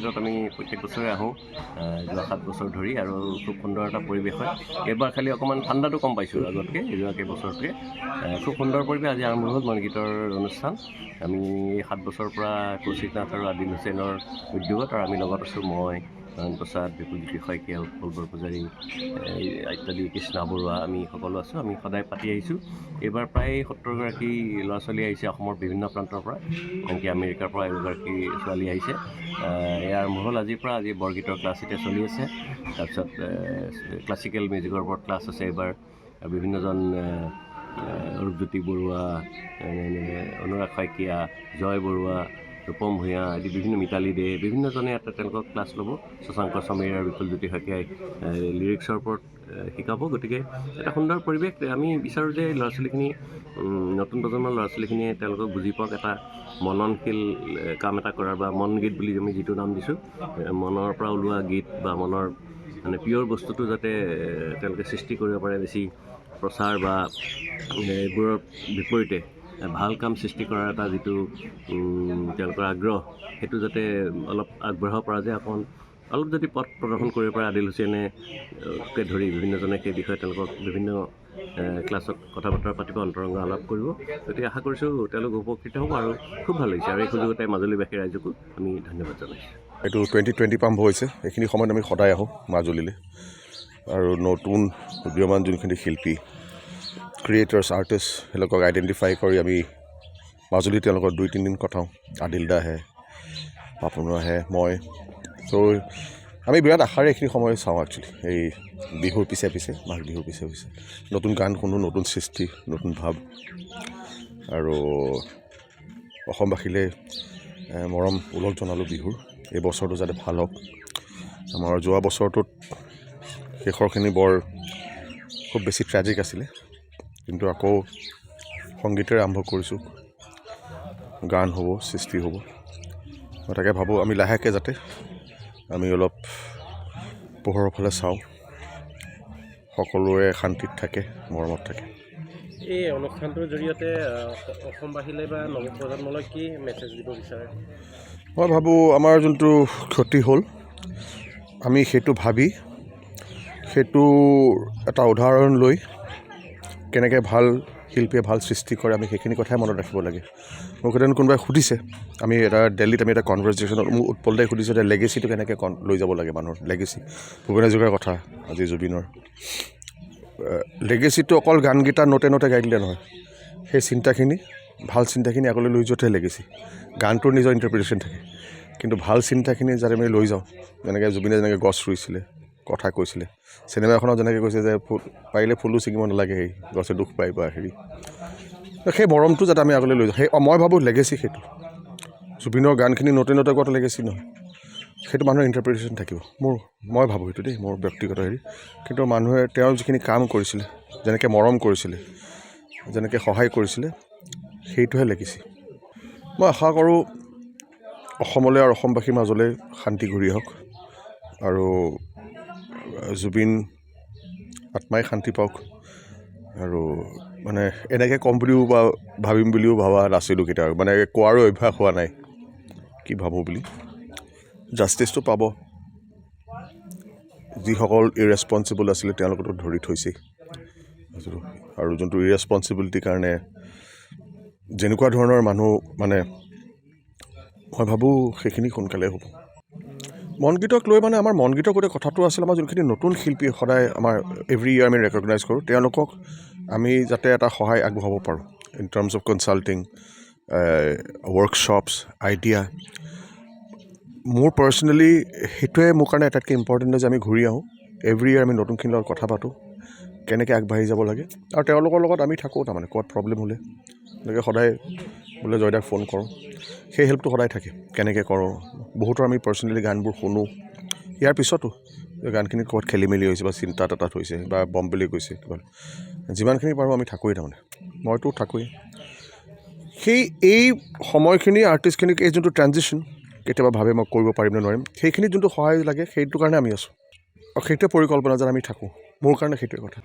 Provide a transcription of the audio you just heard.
সংগীতত আমি প্ৰত্যেক বছৰে আহোঁ যোৱা 7 বছৰ ধৰি আৰু খুব সুন্দৰ এটা পৰিৱেশ হয় এইবাৰ খালি অকণমান ঠাণ্ডাটো কম পাইছোঁ আগতকৈ যোৱা কেইবছৰতকৈ খুব সুন্দৰ পৰিৱেশ আজি আৰম্ভ হ'ল মনগীতৰ অনুষ্ঠান আমি 7 বছৰৰ পৰা কৌশিক নাথ আৰু আদিল হুছেইনৰ উদ্যোগত আৰু আমি লগত আছোঁ মই নয়ন প্ৰসাদ বিপুলজ্যোতি শইকীয়া উৎপল বৰপূজাৰী ইত্যাদি কৃষ্ণা বৰুৱা আমি সকলো আছোঁ আমি সদায় পাতি আহিছোঁ এইবাৰ প্ৰায় 70গৰাকী ল'ৰা ছোৱালী আহিছে অসমৰ বিভিন্ন প্ৰান্তৰ পৰা আনকি আমেৰিকাৰ পৰা এগৰাকী ছোৱালী আহিছে এয়া আৰম্ভ হ'ল আজিৰ পৰা আজি বৰগীতৰ ক্লাছ এতিয়া চলি আছে তাৰপিছত ক্লাছিকেল মিউজিকৰ ওপৰত ক্লাছ আছে এইবাৰ বিভিন্নজন ৰূপজ্যোতি বৰুৱা অনুৰাগ শইকীয়া জয় বৰুৱা ৰূপম ভূঞা আদি বিভিন্ন মিতালী দে বিভিন্নজনে ইয়াত তেওঁলোকক ক্লাছ ল'ব শশাংক সমীৰ আৰু বিপুলজ্যোতি শইকীয়াই লিৰিক্সৰ ওপৰত শিকাব গতিকে এটা সুন্দৰ পৰিৱেশ আমি বিচাৰোঁ যে ল'ৰা ছোৱালীখিনি নতুন প্ৰজন্মৰ ল'ৰা ছোৱালীখিনিয়ে তেওঁলোকক বুজি পাওক এটা মননশীল কাম এটা কৰাৰ বা মন গীত বুলি আমি যিটো নাম দিছোঁ মনৰ পৰা ওলোৱা গীত বা মনৰ মানে পিয়ৰ বস্তুটো যাতে তেওঁলোকে সৃষ্টি কৰিব পাৰে বেছি প্ৰচাৰ বা এইবোৰৰ বিপৰীতে ভাল কাম সৃষ্টি কৰাৰ এটা যিটো তেওঁলোকৰ আগ্ৰহ সেইটো যাতে অলপ আগবঢ়াব পৰা যায় অকণ অলপ যদি পথ প্ৰদৰ্শন কৰিব পাৰে আদিল হুছেইনকে ধৰি বিভিন্নজনে সেই বিষয়ে তেওঁলোকক বিভিন্ন ক্লাছত কথা বতৰা পাতিব অন্তৰংগ আলাপ কৰিব গতিকে আশা কৰিছোঁ তেওঁলোক উপকৃত হ'ব আৰু খুব ভাল লাগিছে আৰু এই সুযোগতে মাজুলীবাসী ৰাইজকো আমি ধন্যবাদ জনাইছোঁ এইটো 2020 আৰম্ভ হৈছে এইখিনি সময়ত আমি সদায় আহোঁ মাজুলীলৈ আৰু নতুন উদীয়মান যোনখিনি শিল্পী ক্ৰিয়েটাৰ্ছ আৰ্টিষ্ট সেইলোকক আইডেণ্টিফাই কৰি আমি মাজুলী তেওঁলোকৰ 2-3 দিন কটাওঁ আদিল দা আহে পাপন আহে মই ত' আমি বিৰাট আশাৰে এইখিনি সময় চাওঁ একচুৱেলি এই বিহুৰ পিছে পিছে মাঘ বিহুৰ পিছে পিছে নতুন গান শুনো নতুন সৃষ্টি নতুন ভাৱ আৰু অসমবাসীলৈ মৰম ওলগ জনালোঁ বিহুৰ এই বছৰটো যাতে ভাল হওক আমাৰ যোৱা বছৰটোত শেষৰখিনি বৰ খুব বেছি ট্ৰেজিক আছিলে কিন্তু আকৌ সংগীতেৰে আৰম্ভ কৰিছোঁ গান হ'ব সৃষ্টি হ'ব মই তাকে ভাবোঁ আমি লাহেকৈ যাতে আমি অলপ পোহৰৰ ফালে চাওঁ সকলোৰে শান্তিত থাকে মৰমত থাকে এই অনুষ্ঠানটোৰ জৰিয়তে অসমবাসীলৈ বা নৱপ্ৰজন্মলৈ কি মেছেজ দিব বিচাৰে মই ভাবোঁ আমাৰ যোনটো ক্ষতি হ'ল আমি সেইটো ভাবি সেইটো এটা উদাহৰণ লৈ কেনেকৈ ভাল শিল্পীয়ে ভাল সৃষ্টি কৰে আমি সেইখিনি কথাই মনত ৰাখিব লাগে মোক সেইদিনা কোনোবাই সুধিছে আমি দিল্লীত আমি এটা কনভাৰ্চেশ্যনত মোক উৎপল দাই সুধিছে যে লেগেচিটো কেনেকৈ লৈ যাব লাগে মানুহৰ লেগেচি ভূপেন হাজৰিকাৰ কথা আজি জুবিনৰ লেগেচিটো অকল গানকেইটা নোটে নোটে গাই দিলে নহয় সেই চিন্তাখিনি ভাল চিন্তাখিনি আগলৈ লৈ যোৱাটোহে লেগেচি গানটোৰ নিজৰ ইণ্টাৰপ্ৰিটেশ্যন থাকে কিন্তু ভাল চিন্তাখিনি যাতে আমি লৈ যাওঁ যেনেকৈ জুবিনে যেনেকৈ গছ ৰুইছিলে কথা কৈছিলে চিনেমা এখনত যেনেকৈ কৈছে যে পাৰিলে ফুলো ছিঙিব নালাগে সেই গছে দুখ পাই বা হেৰি সেই মৰমটো যাতে আমি আগলৈ লৈ যাওঁ সেই মই ভাবোঁ লেগেচি সেইটো জুবিনৰ গানখিনি নতুন নতুন গোৱাটো লেগেচি নহয় সেইটো মানুহৰ ইণ্টাৰপ্ৰিটেশ্যন থাকিব মই ভাবোঁ সেইটো দেই মোৰ ব্যক্তিগত হেৰি কিন্তু মানুহে তেওঁৰ যিখিনি কাম কৰিছিলে যেনেকৈ মৰম কৰিছিলে যেনেকৈ সহায় কৰিছিলে সেইটোহে লেগেচি মই আশা কৰোঁ অসমলৈ আৰু অসমবাসীৰ মাজলৈ শান্তি ঘূৰি আহক আৰু জুবিন আত্মাই শান্তি পাওক আৰু মানে এনেকৈ ক'ম বুলিও বা ভাবিম বুলিও ভবা নাছিলোঁ কেতিয়াও মানে কোৱাৰো অভ্যাস হোৱা নাই কি ভাবোঁ বুলি জাষ্টিছটো পাব যিসকল ইৰেছপনচিবল আছিলে তেওঁলোকতো ধৰি থৈছেই আৰু যোনটো ইৰেছপনচিবিলিটিৰ কাৰণে যেনেকুৱা ধৰণৰ মানুহ মানে মই ভাবোঁ সেইখিনি সোনকালে হ'ব মনগীতক লৈ মানে আমাৰ মনগীতৰ গোটেই কথাটো আছিলে আমাৰ যোনখিনি নতুন শিল্পী সদায় আমাৰ এভৰি ইয়াৰ আমি ৰেকগনাইজ কৰোঁ তেওঁলোকক আমি যাতে এটা সহায় আগবঢ়াব পাৰোঁ in terms of consulting workshops idea মোৰ পাৰ্চনেলি সেইটোৱে মোৰ কাৰণে আটাইতকৈ ইম্পৰ্টেণ্ট যে আমি ঘূৰি আহোঁ এভৰি ইয়াৰ আমি নতুনখিনিৰ লগত কথা পাতোঁ কেনেকৈ আগবাঢ়ি যাব লাগে আৰু তেওঁলোকৰ লগত আমি থাকোঁ তাৰমানে ক'ত প্ৰব্লেম হ'লে এনেকৈ সদায় বোলে জয়দাক ফোন কৰোঁ সেই হেল্পটো সদায় থাকে কেনেকৈ কৰোঁ বহুতৰ আমি পাৰ্চনেলি গানবোৰ শুনো ইয়াৰ পিছতো গানখিনি ক'ৰবাত খেলি মেলি হৈছে বা চিন্তা এটাত হৈছে বা বম বুলি কৈছে কিবা যিমানখিনি পাৰোঁ আমি থাকোঁৱেই তাৰমানে মইতো থাকোঁৱেই সেই এই সময়খিনি আৰ্টিষ্টখিনিক এই যোনটো ট্ৰানজিশ্যন কেতিয়াবা ভাবে মই কৰিব পাৰিম নে নোৱাৰিম সেইখিনি যোনটো সহায় লাগে সেইটো কাৰণে আমি আছোঁ আৰু সেইটোৱে পৰিকল্পনা যেন আমি থাকোঁ মোৰ কাৰণে সেইটোৱে কথা